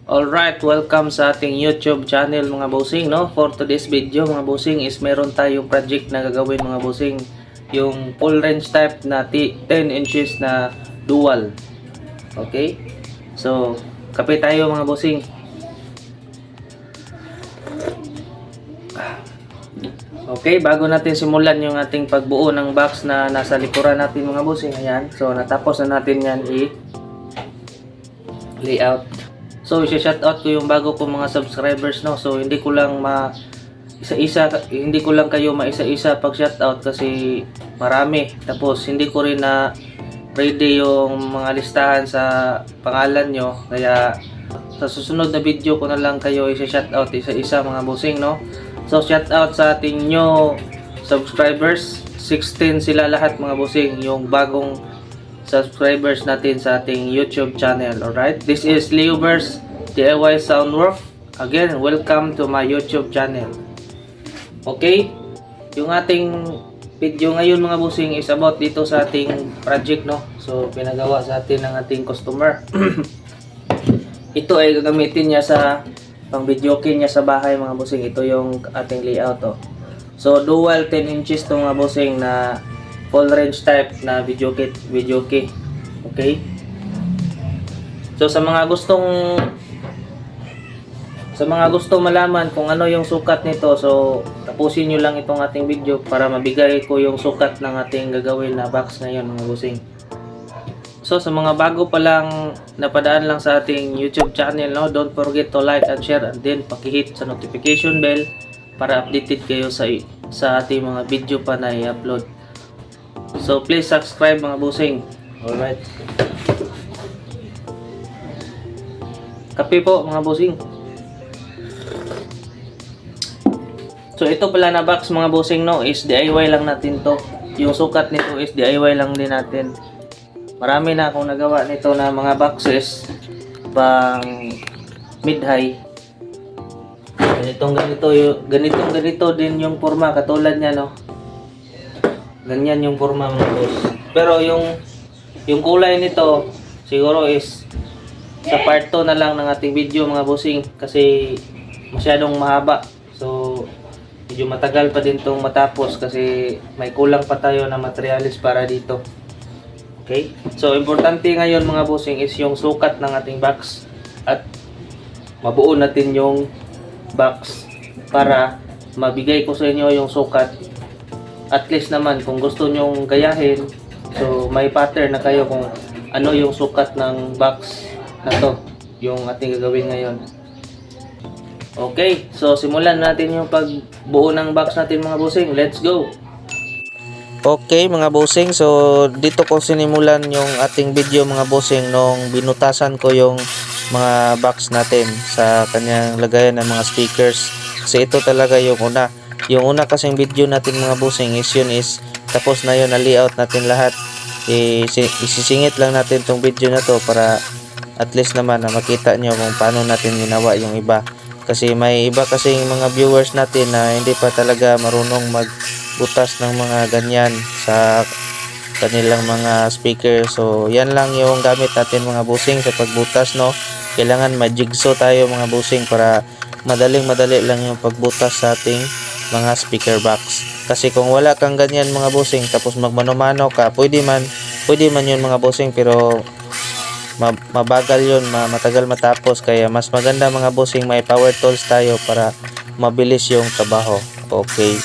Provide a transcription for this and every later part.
Alright, welcome sa ating YouTube channel mga bossing, no? For today's video mga bossing is meron tayong project na gagawin mga bossing. Yung full range type na 10 inches na dual. Okay? So, kape tayo mga bossing. Okay, bago natin simulan yung ating pagbuo ng box na nasa likuran natin mga bossing. Ayan. So, natapos na natin yan layout. So, i-shoutout ko yung bago ko mga subscribers, no. So, hindi ko lang kayo maisa-isa pag shoutout kasi marami. Tapos hindi ko rin na ready yung mga listahan sa pangalan nyo. Kaya sa susunod na video ko na lang kayo i-shoutout isa-isa mga bossing, no. So, shoutout sa ating new subscribers. 16 sila lahat mga bossing, yung bagong subscribers natin sa ating YouTube channel. Alright, this is Leobers DIY Soundwork. Again, welcome to my YouTube channel. Okay, yung ating video ngayon mga bossing is about dito sa ating project, no. So, pinagawa sa atin ng ating customer. Ito ay gagamitin niya sa pang videokin niya sa bahay mga bossing. Ito yung ating layout, oh. So, dual 10 inches to mga bossing na full range type na video key. Okay? So sa mga gustong malaman kung ano yung sukat nito, so tapusin nyo lang itong ating video para mabigay ko yung sukat ng ating gagawin na box ngayon mga bossing. So sa mga bago pa lang napadaan lang sa ating YouTube channel, no, don't forget to like and share, and then paki-hit sa notification bell para updated kayo sa ating mga video pa na i-upload. So please subscribe mga bossing. Alright. Kape po mga bossing. So ito pala na box mga bossing, no, is DIY lang natin to. Yung sukat nito is DIY lang din natin. Marami na akong nagawa nito na mga boxes pang mid-high. Ganito din yung forma katulad niya, no. Ganyan yung forma mga boss. Pero yung kulay nito siguro is sa part 2 na lang ng ating video mga bossing kasi masyadong mahaba. So medyo matagal pa din itong matapos kasi may kulang pa tayo na materialis para dito. Okay? So importante ngayon mga bossing is yung sukat ng ating box at mabuo natin yung box para mabigay ko sa inyo yung sukat. At least naman kung gusto nyong gayahin, so may pattern na kayo kung ano yung sukat ng box na to, yung ating gagawin ngayon. Okay, so simulan natin yung pagbuo ng box natin mga bossing. Let's go! Okay mga bossing, so dito ko sinimulan yung ating video mga bossing nung binutasan ko yung mga box natin sa kanyang lagayan ng mga speakers. Kasi ito talaga yung una. Yung una kasing video natin mga bossing is yun is tapos na yun na layout natin lahat. Isisingit lang natin tong video na to para at least naman na makita nyo kung paano natin ginawa yung iba. Kasi may iba kasing mga viewers natin na hindi pa talaga marunong magbutas ng mga ganyan sa kanilang mga speaker. So yan lang yung gamit natin mga bossing sa pagbutas, no. Kailangan ma-jigsaw tayo mga bossing para madali lang yung pagbutas sa ating mga speaker box. Kasi kung wala kang ganyan mga bossing tapos magmano-mano ka, pwede man yun mga bossing, pero mabagal yun, matagal matapos. Kaya mas maganda mga bossing may power tools tayo para mabilis yung trabaho. Okay.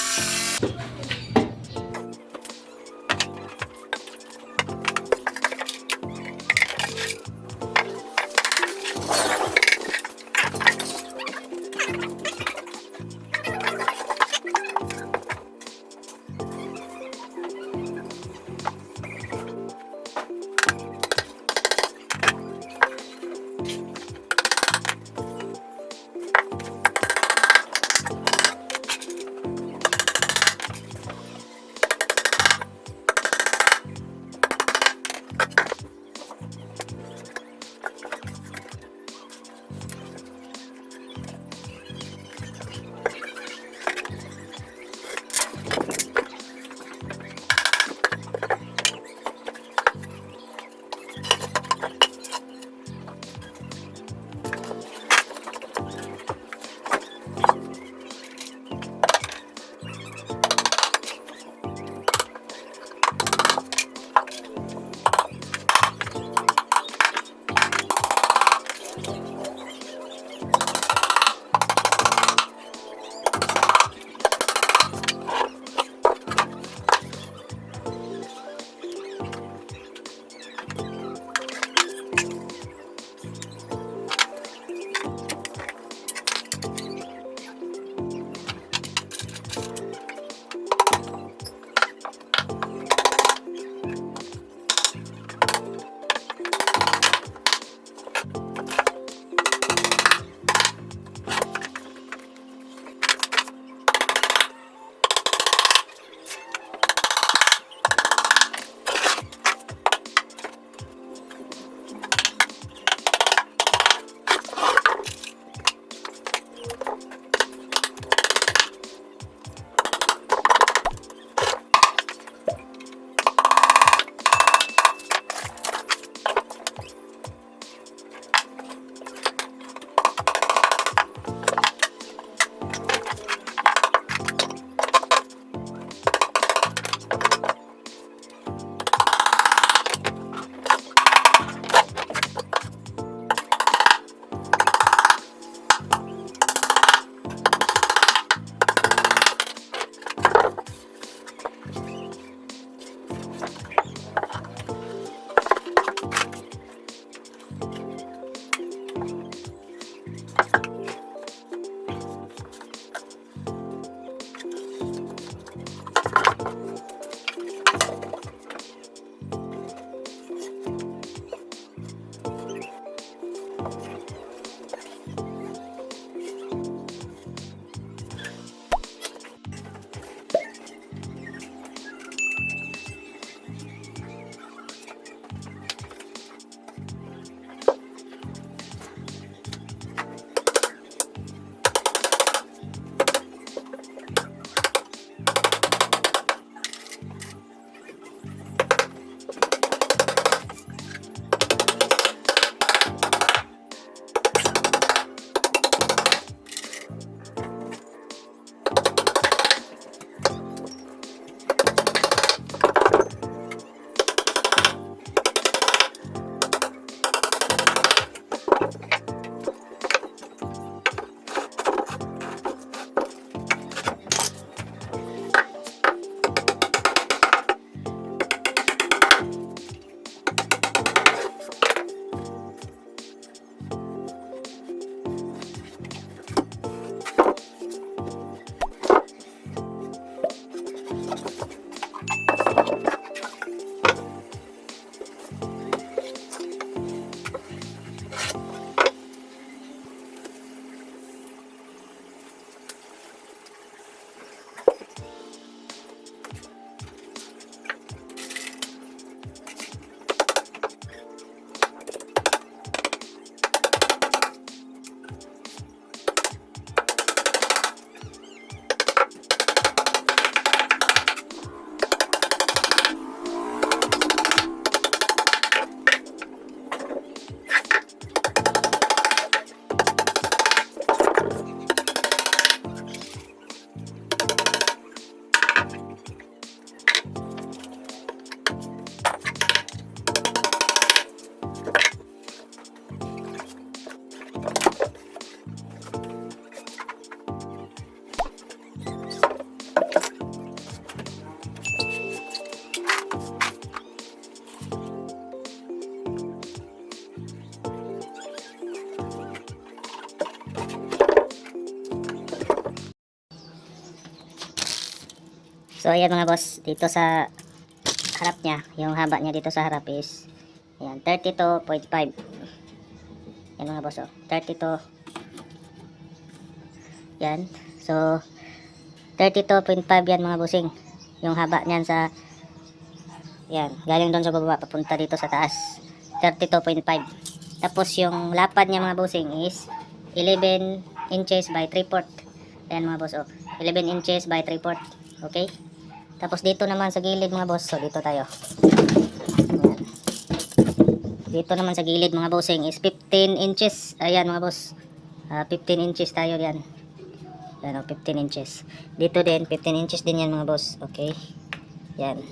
So ayan mga boss, dito sa harap niya, yung haba niya dito sa harap is ayan, 32.5. Yan mga boss, 32. Yan. So 32.5 yan mga bossing. Yung haba niyan sa yan, galing doon sa baba papunta dito sa taas. 32.5. Tapos yung lapad niya mga bossing is 11 inches by 3/4. Ayan mga boss, 11 inches by 3/4. Okay? Tapos dito naman sa gilid mga boss, so dito tayo. Ayan. Dito naman sa gilid mga bossing is 15 inches. Ayan mga boss. 15 inches tayo diyan. Yan 15 inches. Dito din 15 inches din yan mga boss. Okay? Yan.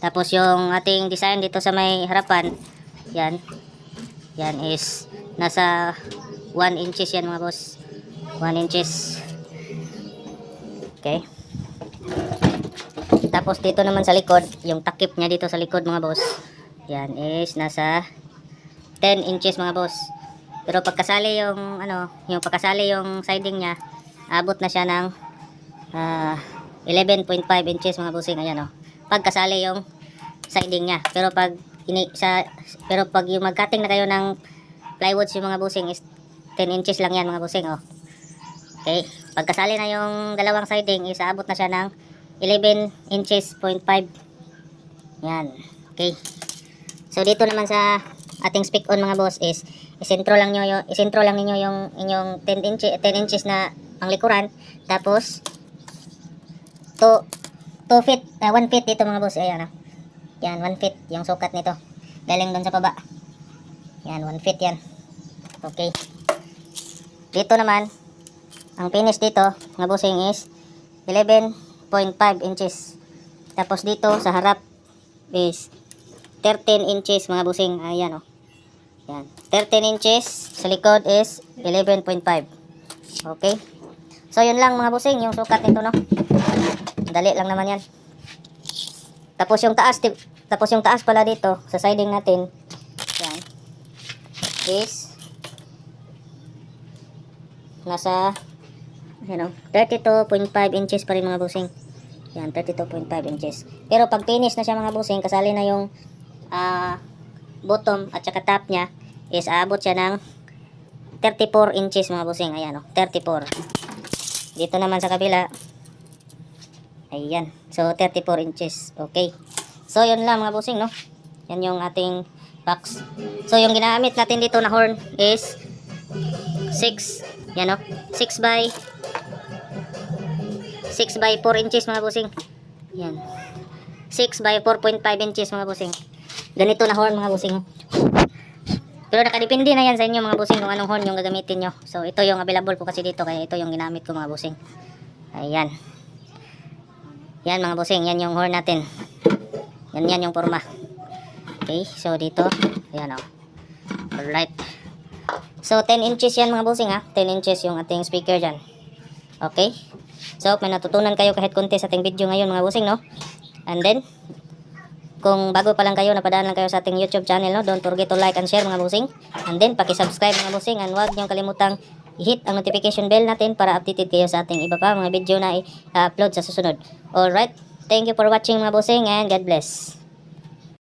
Tapos yung ating design dito sa may harapan, yan. Yan is nasa 1 inches yan mga boss. 1 inches. Okay? Tapos dito naman sa likod, yung takip niya dito sa likod mga boss, yan is nasa 10 inches mga boss. Pero pagkasali yung yung pagkasali yung siding niya, abot na siya ng 11.5 inches mga bossing. Ayan pagkasali yung siding niya. Pero pag yung mag-cutting na kayo ng plywoods yung mga bossing is 10 inches lang yan mga bossing. Okay? Pagkasali na yung dalawang siding is aabot na siya ng 11 inches 0.5. Yan. Okay. So dito naman sa ating speak on mga boss is isentro lang ninyo yung inyong 10 inches na panglikuran. Tapos 1 feet dito mga boss. Ayan yan 1 feet yung sukat nito. Galing doon sa baba. Yan 1 feet yan. Okay. Dito naman ang finish dito mga bossing is 11.5 inches. Tapos dito sa harap is 13 inches mga bossing. Ayan yan 13 inches. Sa likod is 11.5. Okay. So yun lang mga bossing yung sukat nito dali lang naman yan. Tapos yung taas pala dito sa siding natin yan is nasa 32.5 inches pa rin mga bossing. Yan 32.5 inches. Pero pag finish na siya mga bossing, kasali na yung bottom at saka top niya, is aabot siya ng 34 inches mga bossing. Ayan 34. Dito naman sa kabila, ayan, so 34 inches. Okay, so yun lang mga bossing yan yung ating box. So yung ginamit natin dito na horn is 6 yan 6 by 4 inches mga bossing. Yan 6 by 4.5 inches mga bossing. Ganito na horn mga bossing. Pero nakadepende na yan sa inyo mga bossing kung anong horn yung gagamitin nyo. So ito yung available ko kasi dito, kaya ito yung ginamit ko mga bossing. Ayan. Yan mga bossing, yan yung horn natin. Yan yung forma. Okay, so dito, ayan Alright. So 10 inches yan mga bossing 10 inches yung ating speaker dyan. Okay. So may natutunan kayo kahit konti sa ating video ngayon mga bossing And then kung bago pa lang kayo, napadaan lang kayo sa ating YouTube channel don't forget to like and share mga bossing. And then paki-subscribe mga bossing, and huwag niyong kalimutang i-hit ang notification bell natin para updated kayo sa ating iba pa mga video na i-upload sa susunod. Alright, thank you for watching mga bossing, and God bless.